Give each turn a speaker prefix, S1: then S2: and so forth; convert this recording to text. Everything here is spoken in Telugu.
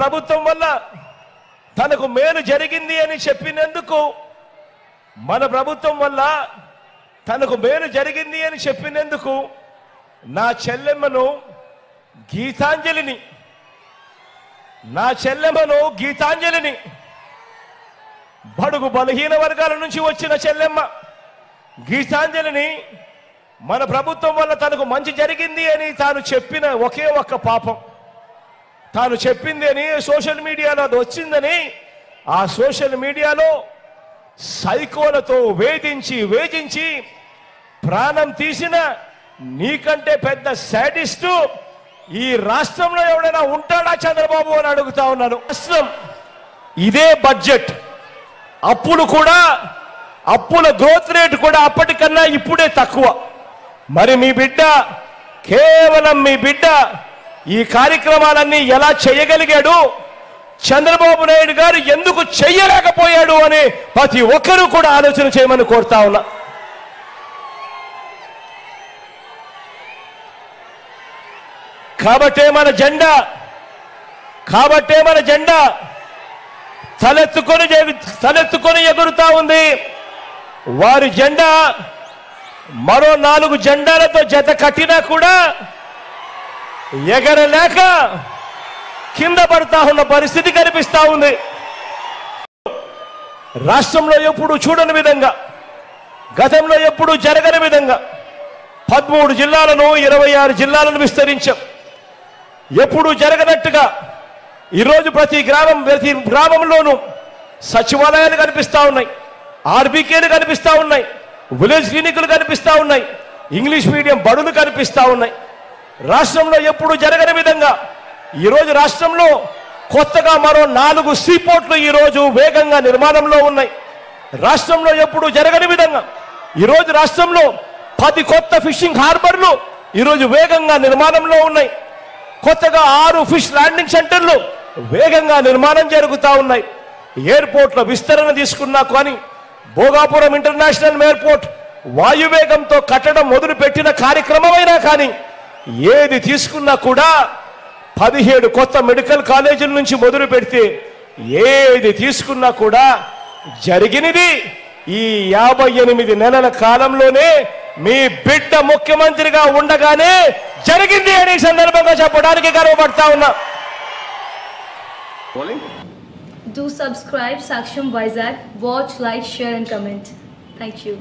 S1: ప్రభుత్వం వల్ల తనకు మేలు జరిగింది అని చెప్పినందుకు, మన ప్రభుత్వం వల్ల తనకు మేలు జరిగింది అని చెప్పినందుకు నా చెల్లెమ్మను గీతాంజలిని బడుగు బలహీన వర్గాల నుంచి వచ్చిన చెల్లెమ్మ గీతాంజలిని మన ప్రభుత్వం వల్ల తనకు మంచి జరిగింది అని తాను చెప్పిన ఒకే ఒక్క పాపం, తాను చెప్పింది అని సోషల్ మీడియాలో అది వచ్చిందని ఆ సోషల్ మీడియాలో సైకోలతో వేధించి ప్రాణం తీసిన నీకంటే పెద్ద శాడిస్టు ఈ రాష్ట్రంలో ఎవడైనా ఉంటాడా చంద్రబాబు అని అడుగుతా ఉన్నాను. రాష్ట్రం ఇదే బడ్జెట్, అప్పులు కూడా, అప్పుల గ్రోత్ రేట్ కూడా అప్పటికన్నా ఇప్పుడే తక్కువ. మరి మీ బిడ్డ, కేవలం మీ బిడ్డ ఈ కార్యక్రమాలన్నీ ఎలా చేయగలిగాడు, చంద్రబాబు నాయుడు గారు ఎందుకు చెయ్యలేకపోయాడు అని ప్రతి ఒక్కరూ కూడా ఆలోచన చేయమని కోరుతా ఉన్నా. కాబట్టే మన జెండా తలెత్తుకొని ఎగురుతా ఉంది. వారి జెండా మరో 4 జెండాలతో జత కట్టినా కూడా ఎగరలేక కింద పడతా ఉన్న పరిస్థితి కనిపిస్తా ఉంది. రాష్ట్రంలో ఎప్పుడు చూడని విధంగా, గతంలో ఎప్పుడు జరగని విధంగా 13 జిల్లాలను 26 జిల్లాలను విస్తరించాం. ఎప్పుడు జరగనట్టుగా ఈరోజు ప్రతి గ్రామంలోనూ సచివాలయాలు కనిపిస్తా ఉన్నాయి, ఆర్బీకేలు కనిపిస్తా ఉన్నాయి, విలేజ్ క్లినిక్లు కనిపిస్తా ఉన్నాయి, ఇంగ్లీష్ మీడియం బడులు కనిపిస్తా ఉన్నాయి. రాష్ట్రంలో ఎప్పుడు జరగని విధంగా ఈరోజు రాష్ట్రంలో కొత్తగా మరో 4 సీపోర్ట్లు ఈరోజు వేగంగా నిర్మాణంలో ఉన్నాయి. రాష్ట్రంలో ఎప్పుడు జరగని విధంగా ఈరోజు రాష్ట్రంలో 10 కొత్త ఫిషింగ్ హార్బర్లు ఈరోజు వేగంగా నిర్మాణంలో ఉన్నాయి. కొత్తగా 6 ఫిష్ ల్యాండింగ్ సెంటర్లు వేగంగా నిర్మాణం జరుగుతూ ఉన్నాయి. ఎయిర్పోర్ట్ల విస్తరణ తీసుకున్నా కానీ భోగాపురం ఇంటర్నేషనల్ ఎయిర్పోర్ట్ వాయువేగంతో కట్టడం మొదలు పెట్టిన కార్యక్రమమైనా కానీ ఏది తీసుకున్నా కూడా 17 కొత్త మెడికల్ కాలేజీల నుంచి మొదలు పెడితే ఏది తీసుకున్నా కూడా జరిగినది ఈ 58 నెలల కాలంలోనే మీ బిడ్డ ముఖ్యమంత్రిగా ఉండగానే జరిగింది అని సందర్భంగా చెప్పడానికి గర్వపడతా ఉన్నా.
S2: Do subscribe Saksham Vizag, watch, like, share and comment. Thank you.